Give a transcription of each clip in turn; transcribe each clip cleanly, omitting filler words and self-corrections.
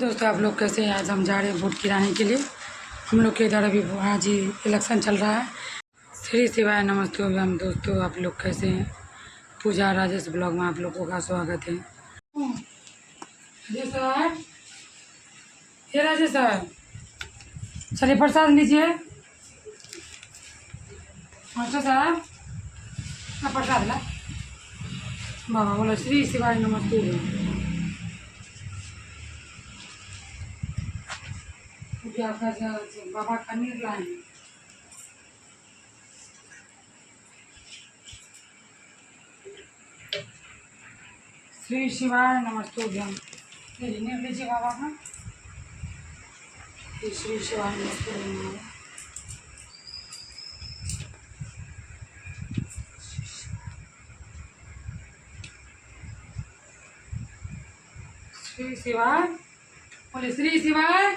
दोस्तों आप लोग कैसे हैं। आज हम जा रहे हैं वोट गिराने के लिए। हम लोग के इधर अभी आज ही इलेक्शन चल रहा है। श्री शिवाय नमस्ते हम दोस्तों, आप लोग कैसे हैं। पूजा राजेश ब्लॉग में आप लोगों का स्वागत है। सर ये राजेश सर, चलिए प्रसाद लीजिए। मास्टर साहब प्रसाद ला। बाबा बोलो श्री शिवाय नमस्ते। क्या बाबा पनीर लाए हैं। श्री शिवाय नमस्ते लीजिए बाबा का। श्री शिवाय नमस्ते। श्री शिवाय बोले श्री शिवाय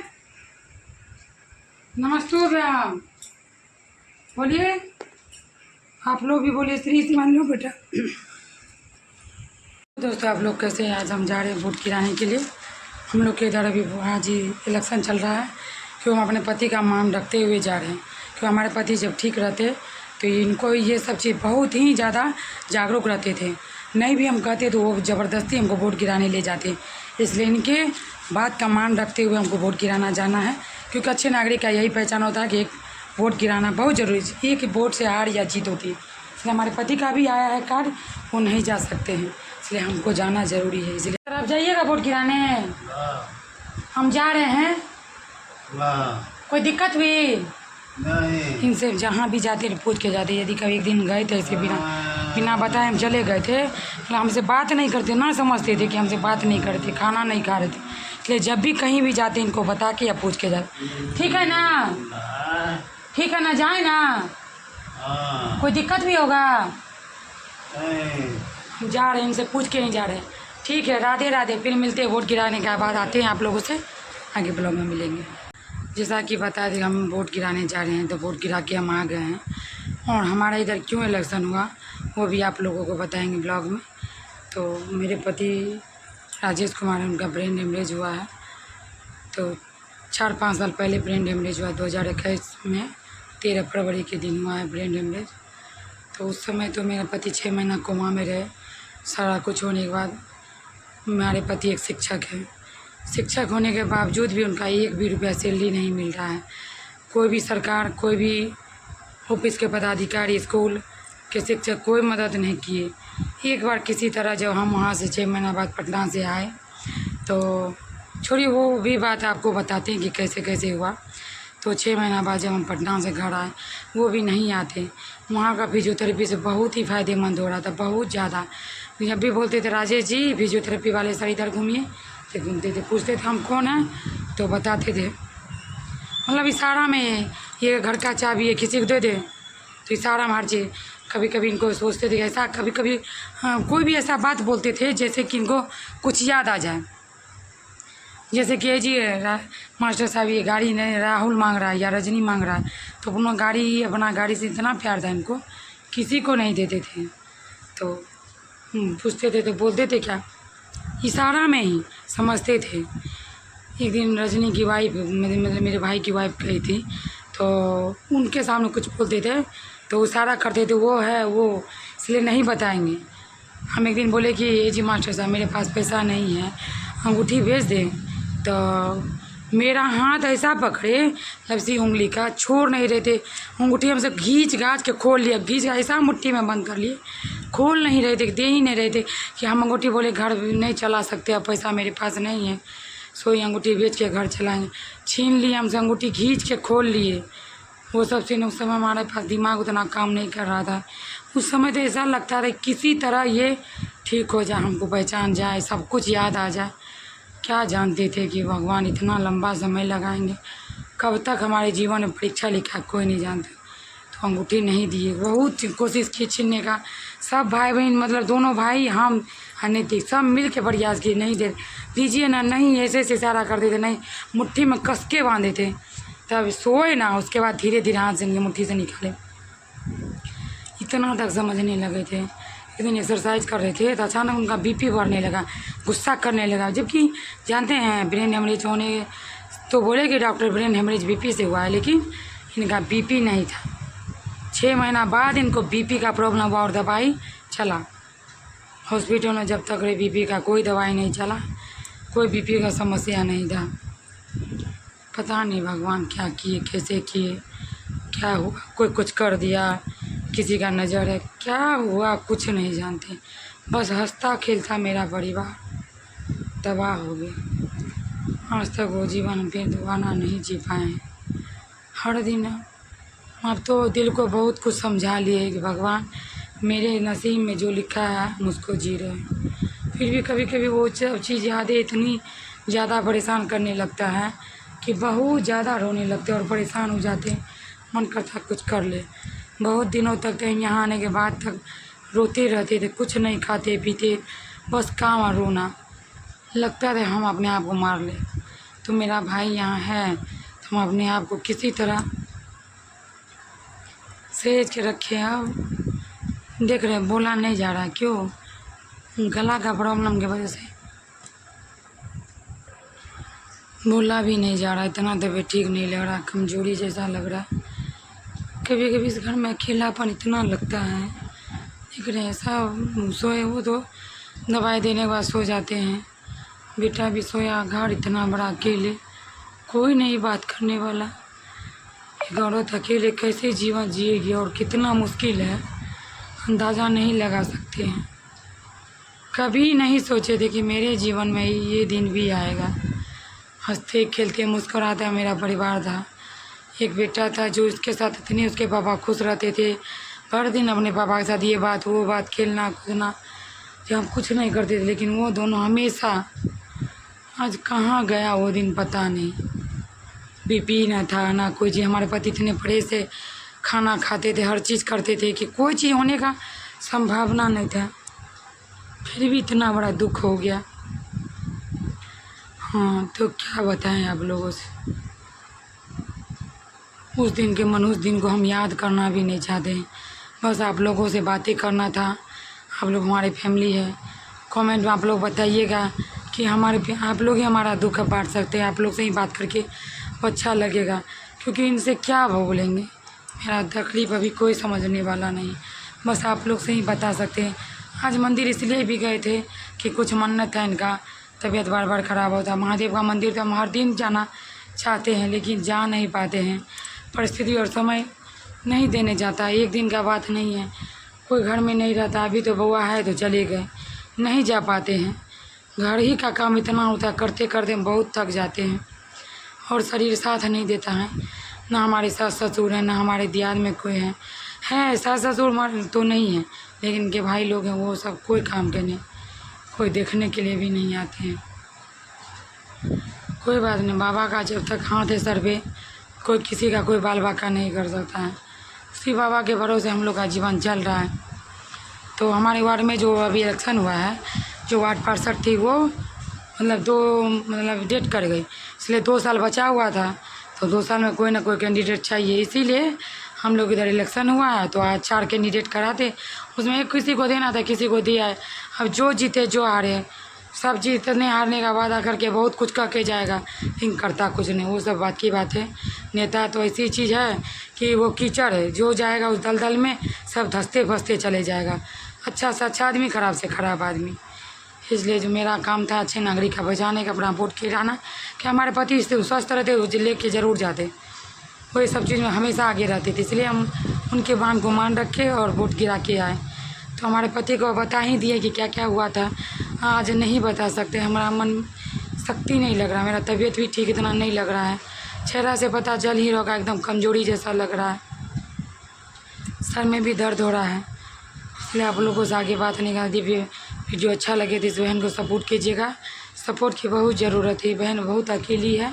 नमस्ते व्याम बोलिए। आप लोग भी बोलिए श्री शिवाय लो बेटा। दोस्तों आप लोग कैसे हैं। आज हम जा रहे हैं वोट गिराने के लिए। हम लोग के इधर अभी आज ही इलेक्शन चल रहा है। क्यों हम अपने पति का मान रखते हुए जा रहे हैं। क्यों हमारे पति जब ठीक रहते तो इनको ये सब चीज़ बहुत ही ज़्यादा जागरूक रहते थे। नहीं भी हम कहते तो वो ज़बरदस्ती हमको वोट गिराने ले जाते। इसलिए इनके बात का मान रखते हुए हमको वोट गिराना जाना है। क्योंकि अच्छे नागरिक का यही पहचान होता है कि एक वोट गिराना बहुत ज़रूरी है। एक वोट से हार या जीत होती है। इसलिए हमारे पति का भी आया है कार्ड, वो नहीं जा सकते हैं, इसलिए हमको जाना ज़रूरी है। इसलिए सर आप जाइएगा वोट गिराने। हम जा रहे हैं। कोई दिक्कत हुई नहीं। इनसे जहाँ भी जाते पूछ के जाते। यदि कभी एक दिन गए थे ऐसे बिना बताए हम चले गए थे, तो हमसे बात नहीं करते, ना समझते थे कि हमसे बात नहीं करते, खाना नहीं खा रहे थे। इसलिए जब भी कहीं भी जाते इनको बता के या पूछ के जाते। ठीक है ना, ठीक है ना, जाए ना। कोई दिक्कत भी होगा। हम जा रहे हैं, इनसे पूछ के नहीं जा रहे। ठीक है, राधे राधे। फिर मिलते हैं वोट गिराने के बाद। आते हैं आप लोगों से आगे ब्लॉग में मिलेंगे। जैसा कि बता दें हम वोट गिराने जा रहे हैं, तो वोट गिरा के हम आ गए हैं। और हमारा इधर क्यों इलेक्शन हुआ वो भी आप लोगों को बताएंगे ब्लॉग में। तो मेरे पति राजेश कुमार, उनका ब्रेन हेमरेज हुआ है। तो 4-5 साल पहले ब्रेन हेमरेज हुआ। 2021 में 13 फरवरी के दिन हुआ है ब्रेन हेमरेज। तो उस समय तो मेरा पति 6 महीना कोमा में रहे। सारा कुछ होने के बाद हमारे पति एक शिक्षक है। शिक्षक होने के बावजूद भी उनका 1 भी रुपया सैलरी नहीं मिल रहा है। कोई भी सरकार, कोई भी ऑफिस के पदाधिकारी, स्कूल के शिक्षक कोई मदद नहीं किए। एक बार किसी तरह जब हम वहाँ से 6 महीना बाद पटना से आए, तो छोड़िए वो भी बात आपको बताते हैं कि कैसे कैसे हुआ। तो 6 महीना बाद जब हम पटना से घर आए, वो भी नहीं आते। वहाँ का फिजियोथेरेपी से बहुत ही फ़ायदेमंद हो रहा था, बहुत ज़्यादा। जब भी बोलते थे राजेश जी फिजियोथेरेपी वाले सर इधर घूमिए, तो घूमते थे। पूछते थे हम कौन हैं, तो बताते थे। मतलब इशारा में ये घर का चाबी है, किसी को दे दे तो इशारा में हर चीज़। कभी कभी इनको सोचते थे ऐसा, कभी कभी कोई भी ऐसा बात बोलते थे जैसे कि इनको कुछ याद आ जाए। जैसे कि जी मास्टर साहब ये गाड़ी नहीं राहुल मांग रहा है या रजनी मांग रहा है, तो अपना गाड़ी से इतना प्यार था इनको, किसी को नहीं देते थे। तो पूछते थे तो बोलते थे क्या, इशारा में ही समझते थे। एक दिन रजनी की वाइफ, मतलब मेरे भाई की वाइफ गई थी, तो उनके सामने कुछ बोलते थे तो इशारा करते थे वो है वो, इसलिए नहीं बताएंगे। हम एक दिन बोले कि ये जी मास्टर साहब मेरे पास पैसा नहीं है, अंगूठी भेज दें। तो मेरा हाथ ऐसा पकड़े, लपसी उंगली का छोड़ नहीं रहे थे। अंगूठी हमसे घींच घाच के खोल लिया, घींच ऐसा मुट्ठी में बंद कर लिए, खोल नहीं रहे थे, दे ही नहीं रहे थे कि हम अंगूठी बोले घर नहीं चला सकते, अब पैसा मेरे पास नहीं है, सोई अंगूठी बेच के घर चलाएंगे। छीन लिए हमसे अंगूठी, घींच के खोल लिए। वो सब सीन उस समय हमारे पास दिमाग उतना काम नहीं कर रहा था। उस समय तो ऐसा लगता था किसी तरह ये ठीक हो जाए, हमको पहचान जाए, सब कुछ याद आ जाए। क्या जानते थे कि भगवान इतना लंबा समय लगाएंगे, कब तक हमारे जीवन में परीक्षा लिखा कोई नहीं जानता। तो अंगूठी नहीं दिए, बहुत कोशिश की छीनने का। सब भाई बहन, मतलब दोनों भाई, हम अनितिक सब मिल के प्रयास किए, नहीं दे दीजिए ना, नहीं ऐसे ऐसे इशारा करते थे, नहीं मुट्ठी में कस के बांधे थे। तब सोए ना, उसके बाद धीरे धीरे हाथ से मुट्ठी से निकाले। इतना तक समझने लगे थे। एक दिन एक्सरसाइज कर रहे थे तो अचानक उनका बीपी बढ़ने लगा, गुस्सा करने लगा, जबकि जानते हैं ब्रेन हेमरेज होने तो बोले कि डॉक्टर ब्रेन हेमरेज बीपी से हुआ है, लेकिन इनका बीपी नहीं था। 6 महीना बाद इनको बीपी का प्रॉब्लम हुआ और दवाई चला। हॉस्पिटल में जब तक रहे बीपी का कोई दवाई नहीं चला, कोई बीपी का समस्या नहीं था। पता नहीं भगवान क्या किए, कैसे किए, क्या हुआ, कोई कुछ कर दिया, किसी का नज़र है, क्या हुआ कुछ नहीं जानते। बस हंसता खेलता मेरा परिवार तबाह हो गया। आज तक वो जीवन फिर दोबारा नहीं जी पाए। हर दिन अब तो दिल को बहुत कुछ समझा लिए कि भगवान मेरे नसीब में जो लिखा है मुझको जी रहे हैं। फिर भी कभी कभी वो चीज़ यादें इतनी ज़्यादा परेशान करने लगता है कि बहुत ज़्यादा रोने लगते और परेशान हो जाते हैं, मन करता कुछ कर ले। बहुत दिनों तक कहीं यहाँ आने के बाद तक रोते रहते थे, कुछ नहीं खाते पीते, बस काम और रोना। लगता था हम अपने आप को मार ले। तो मेरा भाई यहाँ है तो हम अपने आप को किसी तरह सहेज के रखे। अब देख रहे बोला नहीं जा रहा, क्यों? गला का प्रॉब्लम की वजह से बोला भी नहीं जा रहा, इतना तबीयत ठीक नहीं लग रहा, कमजोरी जैसा लग रहा है। कभी कभी इस घर में अकेलापन इतना लगता है। देख रहे सब सोए, वो तो दवाई देने के बाद सो जाते हैं, बेटा भी सोया, घर इतना बड़ा अकेले, कोई नहीं बात करने वाला। एक औरत अकेले कैसे जीवन जिएगी और कितना मुश्किल है, अंदाज़ा नहीं लगा सकते हैं। कभी नहीं सोचे थे कि मेरे जीवन में ये दिन भी आएगा। हंसते खेलते मुस्कुराता मेरा परिवार था। एक बेटा था जो इसके साथ इतने उसके पापा खुश रहते थे, हर दिन अपने पापा के साथ ये बात वो बात, खेलना कूदना, जो हम कुछ नहीं करते थे, लेकिन वो दोनों हमेशा, आज कहाँ गया वो दिन पता नहीं। बीपी ना था ना कोई चीज़। हमारे पति इतने परहेज से खाना खाते थे, हर चीज़ करते थे कि कोई चीज़ होने का संभावना नहीं था, फिर भी इतना बड़ा दुख हो गया। हाँ तो क्या बताएं आप लोगों से। उस दिन के मन, उस दिन को हम याद करना भी नहीं चाहते हैं। बस आप लोगों से बातें करना था। आप लोग हमारी फैमिली है। कमेंट में आप लोग बताइएगा कि आप लोग ही हमारा दुख बांट सकते हैं। आप लोग से ही बात करके अच्छा लगेगा, क्योंकि इनसे क्या बोलेंगे। मेरा तकलीफ़ अभी कोई समझने वाला नहीं, बस आप लोग से ही बता सकते हैं। आज मंदिर इसलिए भी गए थे कि कुछ मन्नत है इनका, तबीयत बार बार ख़राब होता। महादेव का मंदिर तो हम हर दिन जाना चाहते हैं, लेकिन जा नहीं पाते हैं। परिस्थिति और समय नहीं देने जाता। एक दिन का बात नहीं है, कोई घर में नहीं रहता। अभी तो बउआ है तो चले गए, नहीं जा पाते हैं। घर ही का काम इतना होता है, करते करते हम बहुत थक जाते हैं और शरीर साथ नहीं देता है। ना हमारे सास ससुर हैं, ना हमारे दियाद में कोई है सास ससुर तो नहीं है, लेकिन इनके भाई लोग हैं, वो सब कोई काम के नहीं, कोई देखने के लिए भी नहीं आते हैं। कोई बात नहीं, बाबा का जब तक हाथ है सर पे, कोई किसी का कोई बाल बाका नहीं कर सकता है। उसी बाबा के भरोसे हम लोग का जीवन चल रहा है। तो हमारे वार्ड में जो अभी इलेक्शन हुआ है, जो वार्ड पार्षद थी वो मतलब डेट कर गई, इसलिए 2 साल बचा हुआ था। तो 2 साल में कोई ना कोई कैंडिडेट चाहिए, इसीलिए हम लोग इधर इलेक्शन हुआ है। तो आज 4 कैंडिडेट कराते, उसमें एक किसी को देना था, किसी को दिया है। अब जो जीते जो हारे, सब जीतने हारने का वादा करके बहुत कुछ कह के जाएगा, लेकिन करता कुछ नहीं। वो सब बात की बात है। नेता तो ऐसी चीज़ है कि वो कीचड़ है, जो जाएगा उस दलदल में सब धंसते फंसते चले जाएगा। अच्छा से अच्छा आदमी, खराब से खराब आदमी। इसलिए जो मेरा काम था अच्छे नागरिक का बचाने का, अपना वोट गिराना, कि हमारे पति स्वस्थ रहते, वो ले के ज़रूर जाते, वो ये सब चीज़ में हमेशा आगे रहते थे। इसलिए हम उनके बात को मान रखे और वोट गिरा के आए। तो हमारे पति को बता ही दिए कि क्या क्या हुआ था। आज नहीं बता सकते, हमारा मन शक्ति नहीं लग रहा, मेरा तबीयत भी ठीक इतना नहीं लग रहा है। चेहरा से पता चल ही रहा, एकदम कमजोरी जैसा लग रहा है, सर में भी दर्द हो रहा है। इसलिए आप लोगों से आगे बात नहीं करती। वीडियो अच्छा लगे तो इस बहन को सपोर्ट कीजिएगा। सपोर्ट की बहुत ज़रूरत है। बहन बहुत अकेली है,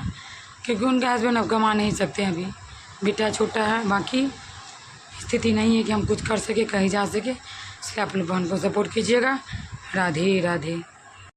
क्योंकि उनके हस्बैंड अब कमा नहीं सकते हैं, अभी बेटा छोटा है, बाकी स्थिति नहीं है कि हम कुछ कर सके, कहीं जा सके। इसलिए आप लोग बहन को सपोर्ट कीजिएगा। राधे राधे।